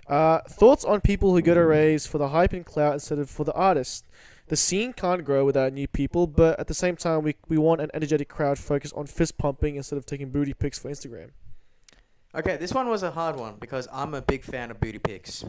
Thoughts on people who go to raves for the hype and clout instead of for the artist. The scene can't grow without new people, but at the same time, we want an energetic crowd focused on fist pumping instead of taking booty pics for Instagram. Okay, this one was a hard one because I'm a big fan of booty pics.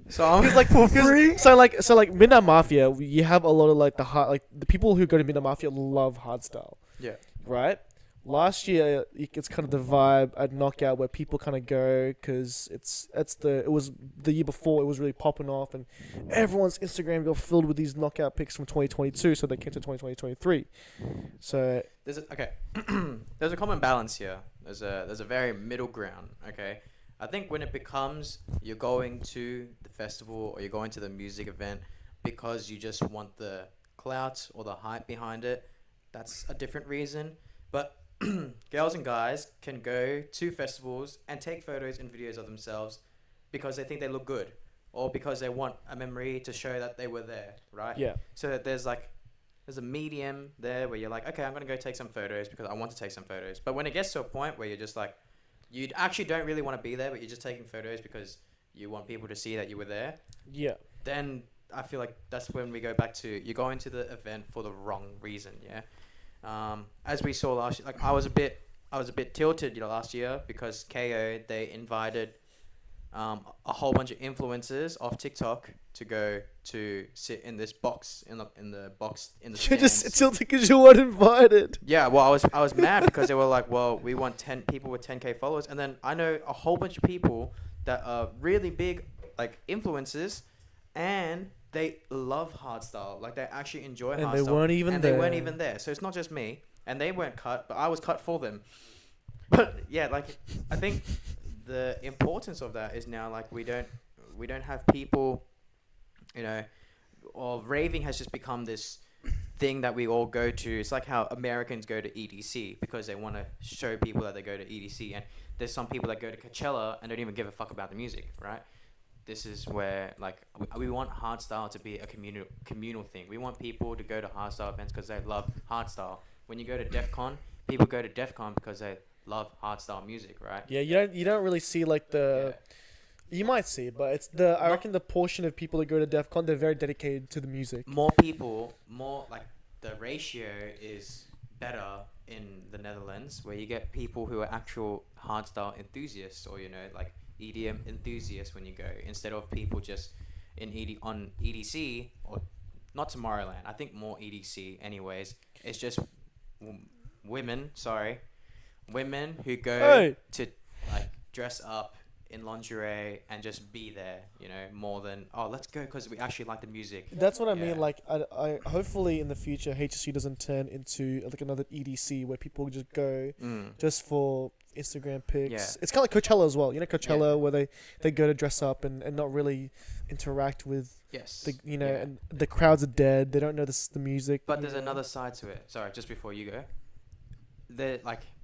So I'm Because like for free. So like Midnight Mafia, you have a lot of like the people who go to Midnight Mafia love hardstyle, yeah. right? Last year, it's kind of the vibe at Knockout where people kind of go because it was the year before it was really popping off and everyone's Instagram got filled with these Knockout pics from 2022, so they came to 2023. So There's a common balance here. There's a very middle ground. Okay, I think when it becomes you're going to the festival or you're going to the music event because you just want the clout or the hype behind it, that's a different reason. But girls and guys can go to festivals and take photos and videos of themselves because they think they look good or because they want a memory to show that they were there, right? yeah, So that there's a medium there where you're like, okay, I'm going to go take some photos because I want to take some photos. But when it gets to a point where you're just like, you actually don't really want to be there, but you're just taking photos because you want people to see that you were there, yeah, then I feel like that's when we go back to you're going to the event for the wrong reason, yeah. As we saw last year, like I was a bit tilted, last year because KO they invited a whole bunch of influencers off TikTok to go to sit in this box in the box in the you're stands. just tilted because you weren't invited. Yeah, well, I was mad because they were like, well, we want 10 people with 10K followers, and then I know a whole bunch of people that are really big like influencers, and they love hardstyle. Like they actually enjoy hardstyle. And they weren't even They there. weren't even there. So it's not just me, and they weren't cut, but I was cut for them. But yeah, like I think the importance of that is now like we don't have people, or raving has just become this thing that we all go to. It's like how Americans go to EDC because they want to show people that they go to EDC, and there's some people that go to Coachella and don't even give a fuck about the music, right? This is where like we want hardstyle to be a communal thing. We want people to go to hardstyle events because they love hardstyle. When you go to DEF CON, people go to DEF CON because they love hardstyle music, right? Yeah, you don't really see like the. You might see, but I reckon the portion of people that go to DEF CON, they're very dedicated to the music. More like the ratio is better in the Netherlands, where you get people who are actual hardstyle enthusiasts, or like EDM enthusiasts when you go, instead of people just on EDC or not Tomorrowland. I think more EDC, anyways. It's just women who go to like dress up in lingerie and just be there, more than let's go because we actually like the music. That's what I mean. Like, I hopefully in the future HSC doesn't turn into like another EDC where people just go just for Instagram pics. Yeah. It's kind of like Coachella as well. Coachella where they go to dress up and not really interact with and the crowds are dead. They don't know the music. But there's another side to it. Sorry, just before you go.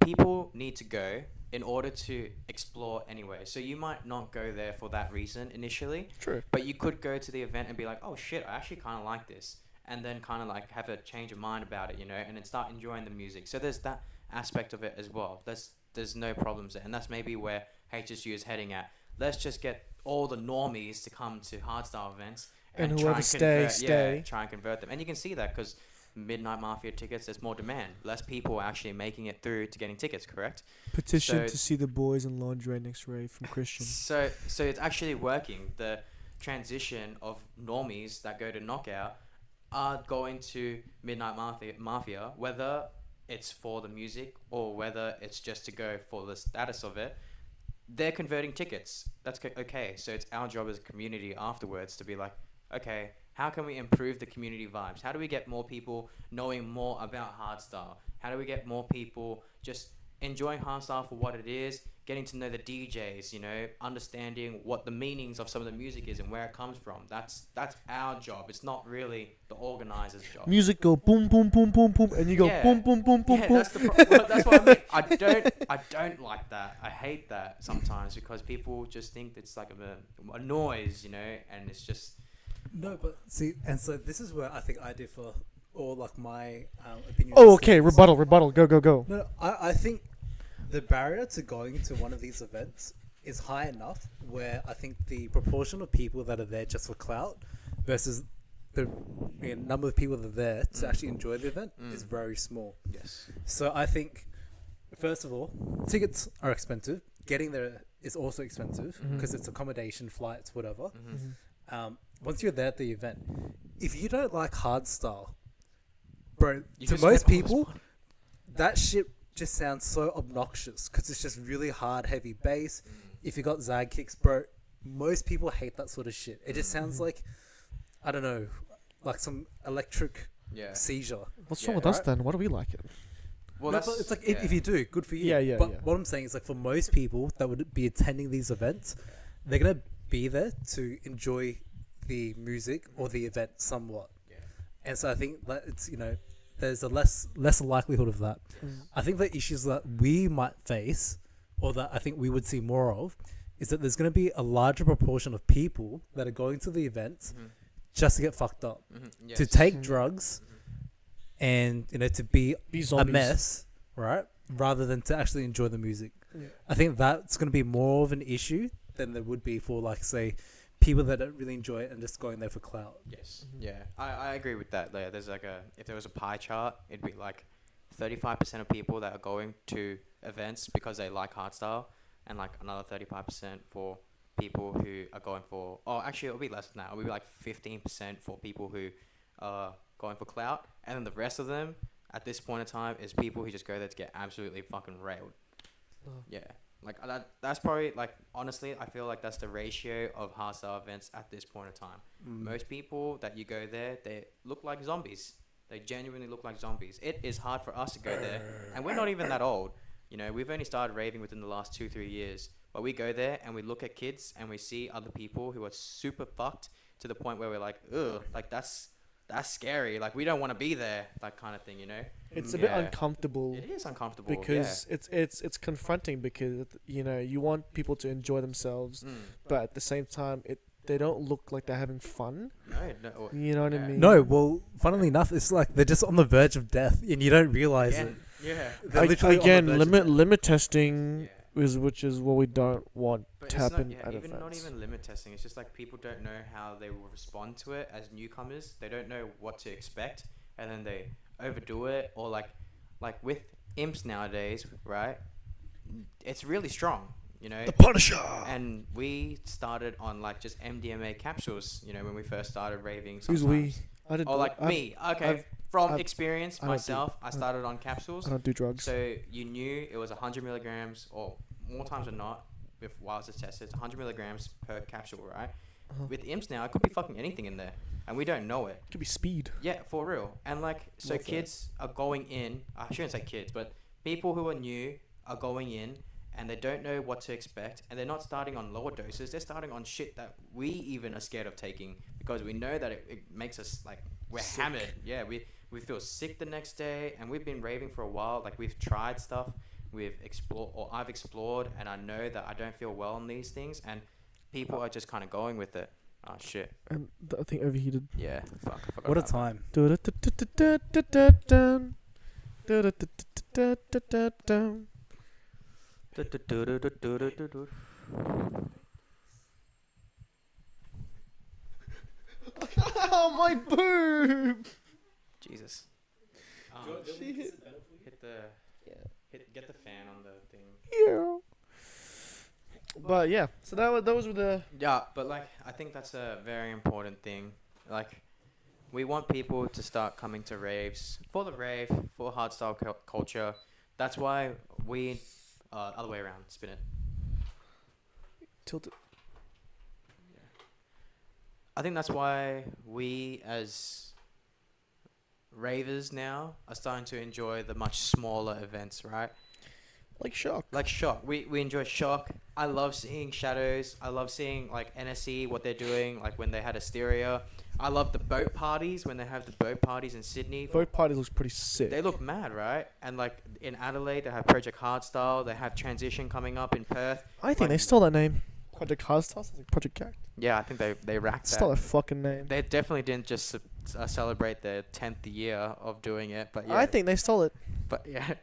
People need to go in order to explore anyway. So you might not go there for that reason initially. True. But you could go to the event and be like, oh shit, I actually kind of like this. And then kind of like have a change of mind about it, and then start enjoying the music. So there's that aspect of it as well. There's no problems there. And that's maybe where HSU is heading at. Let's just get all the normies to come to hardstyle events. And try whoever and stay. try and convert them. And you can see that because Midnight Mafia tickets, there's more demand. Less people are actually making it through to getting tickets, correct? Petition to see the boys in lingerie next rave from Christian. So it's actually working. The transition of normies that go to Knockout are going to Midnight Mafia, whether it's for the music or whether it's just to go for the status of it. They're converting tickets. That's okay. So it's our job as a community afterwards to be like, okay, how can we improve the community vibes? How do we get more people knowing more about hardstyle? How do we get more people just enjoying hardstyle for what it is, getting to know the DJs, understanding what the meanings of some of the music is and where it comes from? That's our job. It's not really the organizer's job. Music go boom boom boom boom boom, and you go boom boom boom boom boom. That's what I mean. I don't like that. I hate that sometimes because people just think it's like a noise, and it's just. No, but see, and so this is where I think I differ, or like my opinion. Oh, okay. Rebuttal. Go. No, I think the barrier to going to one of these events is high enough where I think the proportion of people that are there just for clout versus the number of people that are there to actually enjoy the event is very small. Yes. So I think, first of all, tickets are expensive. Getting there is also expensive because it's accommodation, flights, whatever. Once you're there at the event, if you don't like hardstyle, bro, You to just most spend all this people, money. that shit just sounds so obnoxious because it's just really hard, heavy bass. If you got Zag kicks, bro, most people hate that sort of shit. It just sounds like, I don't know, like some electric Yeah. seizure. What's Yeah. wrong with us Right. then? Why do we like it? Well, No, that's but it's like yeah. if you do, good for you. Yeah, yeah, But yeah. what I'm saying is like for most people that would be attending these events, they're gonna be there to enjoy the music or the event somewhat. Yeah. And so I think that it's there's a less likelihood of that. I think the issues that we might face, or that I think we would see more of, is that there's going to be a larger proportion of people that are going to the events just to get fucked up, Yes. to take drugs, and to be Be a zombies. mess, right? Rather than to actually enjoy the music. Yeah. I think that's going to be more of an issue than there would be for, like, say, people that don't really enjoy it and just going there for clout. Yes. Yeah. I agree with that. Like, there's like if there was a pie chart, it'd be like 35% of people that are going to events because they like hardstyle, and like another 35% for people who are going for. Oh, actually, it'll be less than that. It'll be like 15% for people who are going for clout, and then the rest of them at this point in time is people who just go there to get absolutely fucking railed. Yeah. Like that's probably like honestly, I feel like that's the ratio of hardstyle events at this point in time. Most people that you go there, they look like zombies. They genuinely look like zombies. It is hard for us to go there, and we're not even that old. We've only started raving within the last 2-3 years. But we go there and we look at kids and we see other people who are super fucked to the point where we're like, ugh, like that's scary. Like we don't want to be there, that kind of thing. It's a bit Yeah. uncomfortable. It is uncomfortable Because it's confronting because you want people to enjoy themselves, but at the same time they don't look like they're having fun. No. You know what I Yeah. mean? No, well, funnily enough, it's like they're just on the verge of death and you don't realize it. Again, yeah. They're literally on the Again, verge of death. limit testing Yeah. which is what we don't want But to it's happen not, at even not events. even limit testing. It's just like people don't know how they will respond to it as newcomers. They don't know what to expect, and then they overdo it. Or like with imps nowadays, right? It's really strong, The Punisher. And we started on like just MDMA capsules, when we first started raving. Who's Sometimes. we? I did. Or like me. Okay, I've- from I've- experience I don't do- myself, I started on capsules. I don't do drugs. So you knew it was 100 milligrams, or more times than not, while it's tested, it's 100 milligrams per capsule, right? With imps now, it could be fucking anything in there, and we don't know it. Could be speed. Yeah, for real. And like, so Love that. kids are going in. I shouldn't say kids, but people who are new are going in, and they don't know what to expect, and they're not starting on lower doses. They're starting on shit that we even are scared of taking because we know that it makes us like we're Sick. hammered. Yeah, we feel sick the next day, and we've been raving for a while. Like we've tried stuff, I've explored, and I know that I don't feel well on these things, and people are just kind of going with it. Oh shit. And I think overheated. Yeah. Fuck. I forgot What a about that. time. Dun-dun-dun-dun-dun-dun. Dun-dun-dun-dun-dun-dun-dun. Oh, my boob! Jesus. She hit. Get the fan on the thing. Yeah. But yeah, so those were the. Yeah, but like I think that's a very important thing. Like we want people to start coming to raves for the rave, for hardstyle culture. That's why we other way around, spin it. Tilted. I think that's why we as ravers now are starting to enjoy the much smaller events, right? Like shock. Like Shock. We enjoy Shock. I love seeing Shadows. I love seeing like NSE, what they're doing, like when they had Asteria. I love the boat parties when they have the boat parties in Sydney. Boat parties looks pretty sick. They look mad, right? And like in Adelaide, they have Project Hardstyle. They have Transition coming up in Perth. I think like- they stole that name. Project Hardstyle sounds like Project Cat. Yeah, I think they racked Stole that. that fucking name. They definitely didn't just celebrate their 10th year of doing it, but yeah. I think they stole it. But yeah,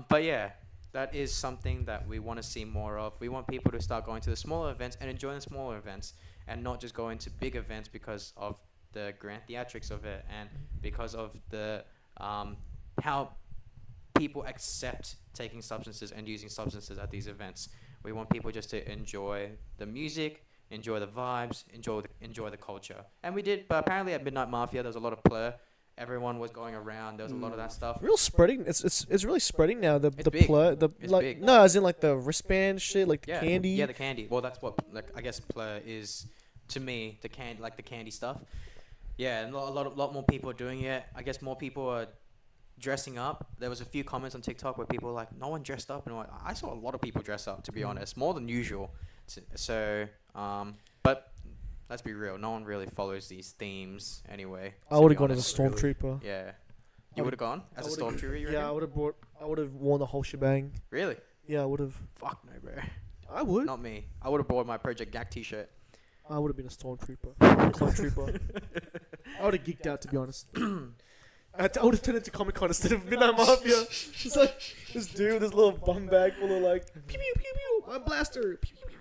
but yeah, that is something that we want to see more of. We want people to start going to the smaller events and enjoying the smaller events, and not just going to big events because of the grand theatrics of it and because of the how people accept taking substances and using substances at these events. We want people just to enjoy the music, enjoy the vibes, enjoy the culture. And we did, but apparently at Midnight Mafia there was a lot of plur. Everyone was going around. There was a lot of that stuff. Real spreading. It's really spreading now. The It's big. plur, the It's like big. no, as in like the wristband shit, like the Yeah, candy. Yeah, the candy. Well, that's what like I guess plur is to me. The candy, like the candy stuff. Yeah, and a lot more people are doing it. I guess more people are dressing up. There was a few comments on TikTok where people were like, no one dressed up, and I'm like, I saw a lot of people dress up. To be honest, more than usual. So, but let's be real. No one really follows these themes anyway. I to would be have gone as a honest. stormtrooper. Yeah, you would have gone as a I would've- stormtrooper. You Yeah, I reckon? would have worn the whole shebang. Really? Yeah, I would have. Fuck no, bro. I would. Not me. I would have bought my Project Gak T-shirt. I would have been a stormtrooper, clone trooper. I would have geeked out, to be honest. I would have turned into Comic Con instead of Midnight Mafia. It's like this dude with this little bum bag full of like pew pew pew pew, my blaster, pew pew pew.